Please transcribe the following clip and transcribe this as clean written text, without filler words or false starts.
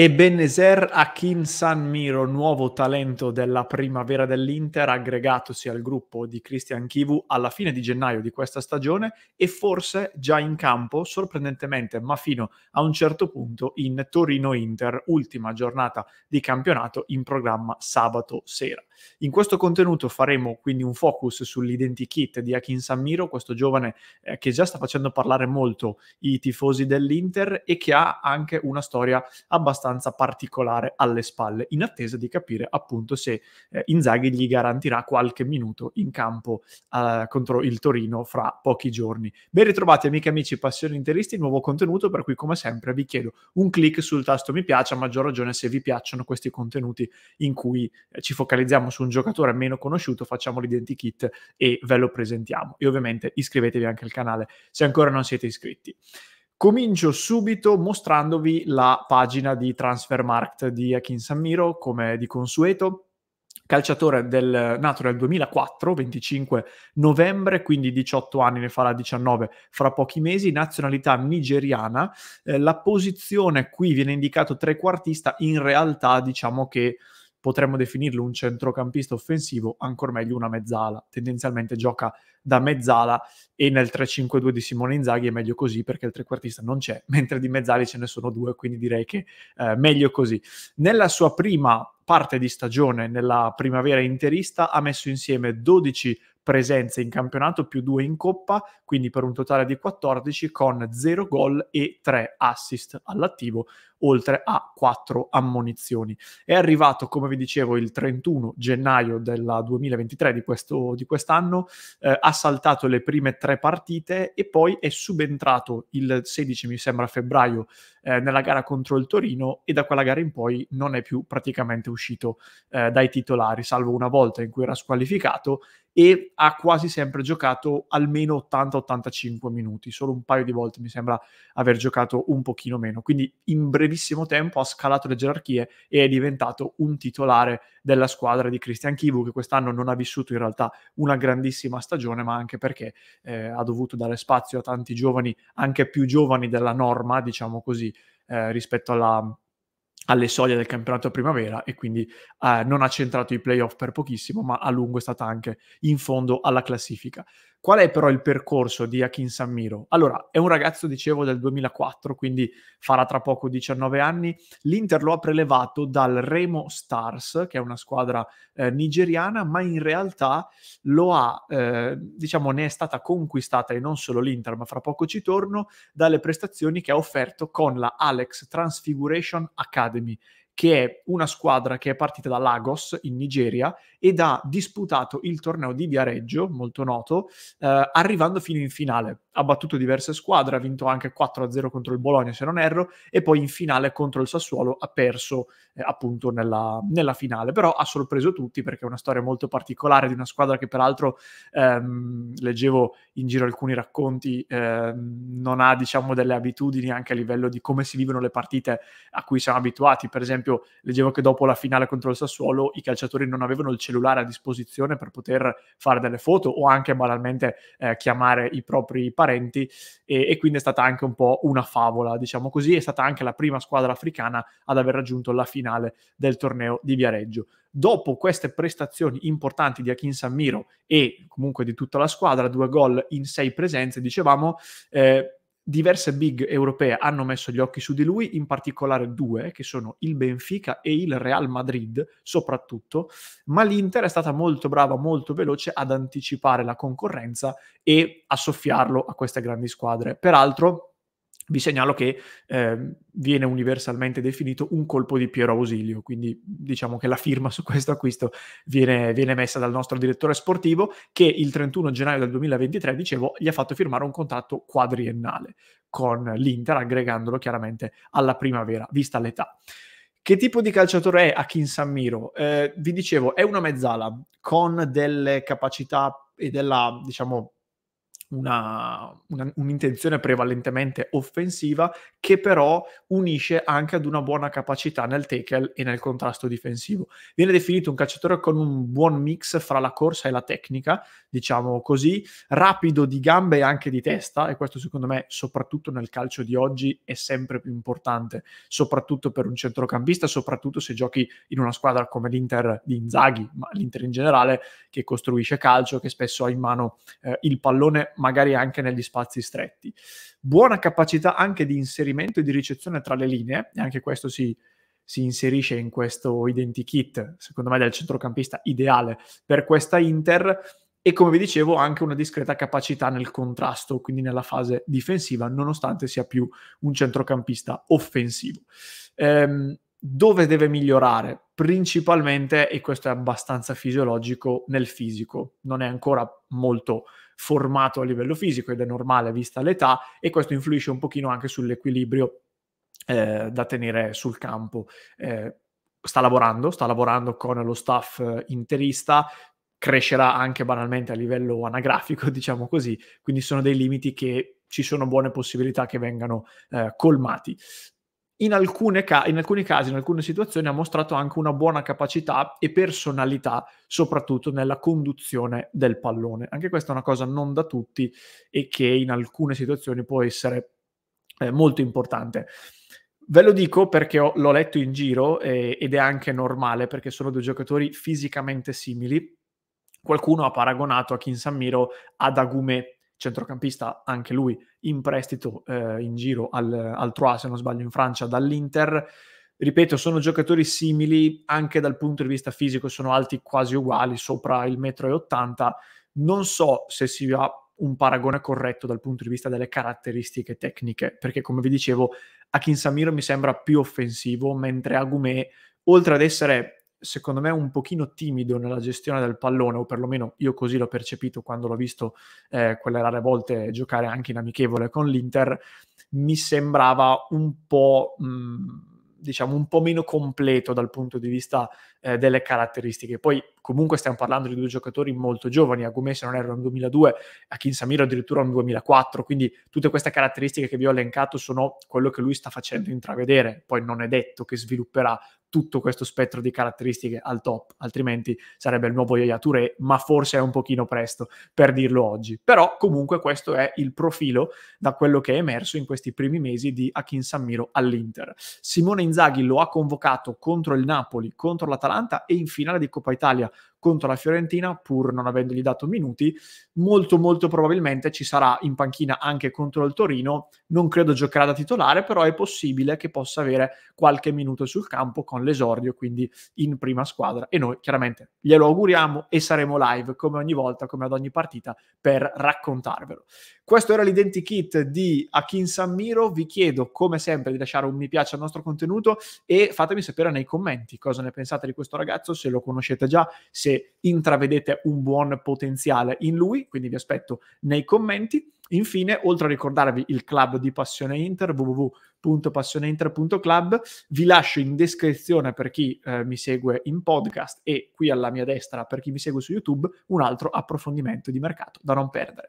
Ebenezer Akinsanmiro, nuovo talento della primavera dell'Inter, aggregatosi al gruppo di Christian Chivu alla fine di gennaio di questa stagione e forse già in campo, sorprendentemente, ma fino a un certo punto, in Torino-Inter, ultima giornata di campionato in programma sabato sera. In questo contenuto faremo quindi un focus sull'identikit di Akinsanmiro, questo giovane che già sta facendo parlare molto i tifosi dell'Inter e che ha anche una storia abbastanza particolare alle spalle, in attesa di capire appunto se Inzaghi gli garantirà qualche minuto in campo contro il Torino fra pochi giorni. Ben ritrovati amiche e amici passioni interisti, nuovo contenuto per cui come sempre vi chiedo un click sul tasto mi piace, a maggior ragione se vi piacciono questi contenuti in cui ci focalizziamo su un giocatore meno conosciuto, facciamo l'identikit e ve lo presentiamo. E ovviamente iscrivetevi anche al canale se ancora non siete iscritti. Comincio subito mostrandovi la pagina di Transfermarkt di Akinsanmiro, come di consueto. Calciatore nato nel 2004, 25 novembre, quindi 18 anni, ne farà 19 fra pochi mesi, nazionalità nigeriana. La posizione qui viene indicato trequartista, in realtà diciamo che potremmo definirlo un centrocampista offensivo, ancor meglio una mezzala. Tendenzialmente gioca da mezzala e nel 3-5-2 di Simone Inzaghi è meglio così perché il trequartista non c'è, mentre di mezzali ce ne sono due, quindi direi che meglio così. Nella sua prima parte di stagione, nella primavera interista, ha messo insieme 12 presenze in campionato più 2 in Coppa, quindi per un totale di 14 con 0 gol e 3 assist all'attivo, oltre a 4 ammonizioni. È arrivato, come vi dicevo, il 31 gennaio del 2023 di quest'anno, ha saltato le prime 3 partite e poi è subentrato il 16, mi sembra, febbraio nella gara contro il Torino e da quella gara in poi non è più praticamente uscito dai titolari, salvo una volta in cui era squalificato, e ha quasi sempre giocato almeno 80-85 minuti, solo un paio di volte mi sembra aver giocato un pochino meno, quindi in brevissimo tempo ha scalato le gerarchie e è diventato un titolare della squadra di Christian Chivu, che quest'anno non ha vissuto in realtà una grandissima stagione, ma anche perché ha dovuto dare spazio a tanti giovani, anche più giovani della norma, diciamo così, rispetto alle soglie del campionato primavera, e quindi non ha centrato i playoff per pochissimo, ma a lungo è stata anche in fondo alla classifica. Qual è però il percorso di Akinsanmiro? Allora, è un ragazzo, dicevo, del 2004, quindi farà tra poco 19 anni. L'Inter lo ha prelevato dal Remo Stars, che è una squadra nigeriana, ma in realtà lo ha, diciamo, ne è stata conquistata, e non solo l'Inter, ma fra poco ci torno, dalle prestazioni che ha offerto con la Alex Transfiguration Academy, che è una squadra che è partita da Lagos in Nigeria ed ha disputato il torneo di Viareggio, molto noto, arrivando fino in finale. Ha battuto diverse squadre, ha vinto anche 4-0 contro il Bologna, se non erro, e poi in finale contro il Sassuolo ha perso appunto nella finale. Però ha sorpreso tutti perché è una storia molto particolare di una squadra che peraltro, leggevo in giro alcuni racconti, non ha, diciamo, delle abitudini anche a livello di come si vivono le partite a cui siamo abituati. Per esempio, leggevo che dopo la finale contro il Sassuolo i calciatori non avevano il cellulare a disposizione per poter fare delle foto o anche banalmente chiamare i propri parenti, e quindi è stata anche un po' una favola, diciamo così. È stata anche la prima squadra africana ad aver raggiunto la finale del torneo di Viareggio. Dopo queste prestazioni importanti di Akinsanmiro e comunque di tutta la squadra, 2 gol in 6 presenze, dicevamo, diverse big europee hanno messo gli occhi su di lui, in particolare 2, che sono il Benfica e il Real Madrid, soprattutto, ma l'Inter è stata molto brava, molto veloce ad anticipare la concorrenza e a soffiarlo a queste grandi squadre. Peraltro, vi segnalo che viene universalmente definito un colpo di Piero Ausilio, quindi diciamo che la firma su questo acquisto viene messa dal nostro direttore sportivo, che il 31 gennaio del 2023, dicevo, gli ha fatto firmare un contratto quadriennale con l'Inter, aggregandolo chiaramente alla primavera, vista l'età. Che tipo di calciatore è Akinsanmiro? Vi dicevo, è una mezzala con delle capacità e della, diciamo, un'intenzione prevalentemente offensiva, che però unisce anche ad una buona capacità nel tackle e nel contrasto difensivo. Viene definito un calciatore con un buon mix fra la corsa e la tecnica, diciamo così, rapido di gambe e anche di testa, e questo secondo me, soprattutto nel calcio di oggi, è sempre più importante, soprattutto per un centrocampista, soprattutto se giochi in una squadra come l'Inter di Inzaghi, ma l'Inter in generale, che costruisce calcio, che spesso ha in mano il pallone magari anche negli spazi stretti. Buona capacità anche di inserimento e di ricezione tra le linee, e anche questo si inserisce in questo identikit, secondo me, del centrocampista ideale per questa Inter, e come vi dicevo anche una discreta capacità nel contrasto, quindi nella fase difensiva, nonostante sia più un centrocampista offensivo. Dove deve migliorare? Principalmente, e questo è abbastanza fisiologico, nel fisico. Non è ancora molto formato a livello fisico ed è normale vista l'età, e questo influisce un pochino anche sull'equilibrio da tenere sul campo. Sta lavorando con lo staff interista, crescerà anche banalmente a livello anagrafico, diciamo così, quindi sono dei limiti che ci sono buone possibilità che vengano colmati. In alcuni casi, in alcune situazioni, ha mostrato anche una buona capacità e personalità, soprattutto nella conduzione del pallone. Anche questa è una cosa non da tutti e che in alcune situazioni può essere molto importante. Ve lo dico perché l'ho letto in giro ed è anche normale, perché sono due giocatori fisicamente simili. Qualcuno ha paragonato Akin Sammiro ad Agumé, centrocampista anche lui in prestito in giro al Troyes, se non sbaglio, in Francia, dall'Inter. Ripeto, sono giocatori simili anche dal punto di vista fisico, sono alti quasi uguali, sopra il 1,80 m. Non so se si ha un paragone corretto dal punto di vista delle caratteristiche tecniche, perché come vi dicevo Akin Sammiro mi sembra più offensivo, mentre Agumé, oltre ad essere secondo me un pochino timido nella gestione del pallone, o perlomeno io così l'ho percepito quando l'ho visto quelle rare volte giocare anche in amichevole con l'Inter, mi sembrava un po' diciamo un po' meno completo dal punto di vista delle caratteristiche. Poi comunque stiamo parlando di due giocatori molto giovani, Agumé se non erro un 2002, Akin Sammiro addirittura un 2004, quindi tutte queste caratteristiche che vi ho elencato sono quello che lui sta facendo intravedere. Poi non è detto che svilupperà tutto questo spettro di caratteristiche al top, altrimenti sarebbe il nuovo Yaya Touré, ma forse è un pochino presto per dirlo oggi. Però comunque questo è il profilo da quello che è emerso in questi primi mesi di Akin Sammiro all'Inter. Simone Inzaghi lo ha convocato contro il Napoli, contro l'Atalanta e in finale di Coppa Italia contro la Fiorentina, pur non avendogli dato minuti. Molto probabilmente ci sarà in panchina anche contro il Torino. Non credo giocherà da titolare, però è possibile che possa avere qualche minuto sul campo con l'esordio, quindi in prima squadra, e noi chiaramente glielo auguriamo e saremo live come ogni volta, come ad ogni partita, per raccontarvelo. Questo era l'identikit di Akin Sammiro. Vi chiedo come sempre di lasciare un mi piace al nostro contenuto e fatemi sapere nei commenti cosa ne pensate di questo ragazzo, se lo conoscete già, se intravedete un buon potenziale in lui, quindi vi aspetto nei commenti. Infine, oltre a ricordarvi il club di Passione Inter, www.passioneinter.club, vi lascio in descrizione per chi mi segue in podcast e qui alla mia destra per chi mi segue su YouTube un altro approfondimento di mercato da non perdere.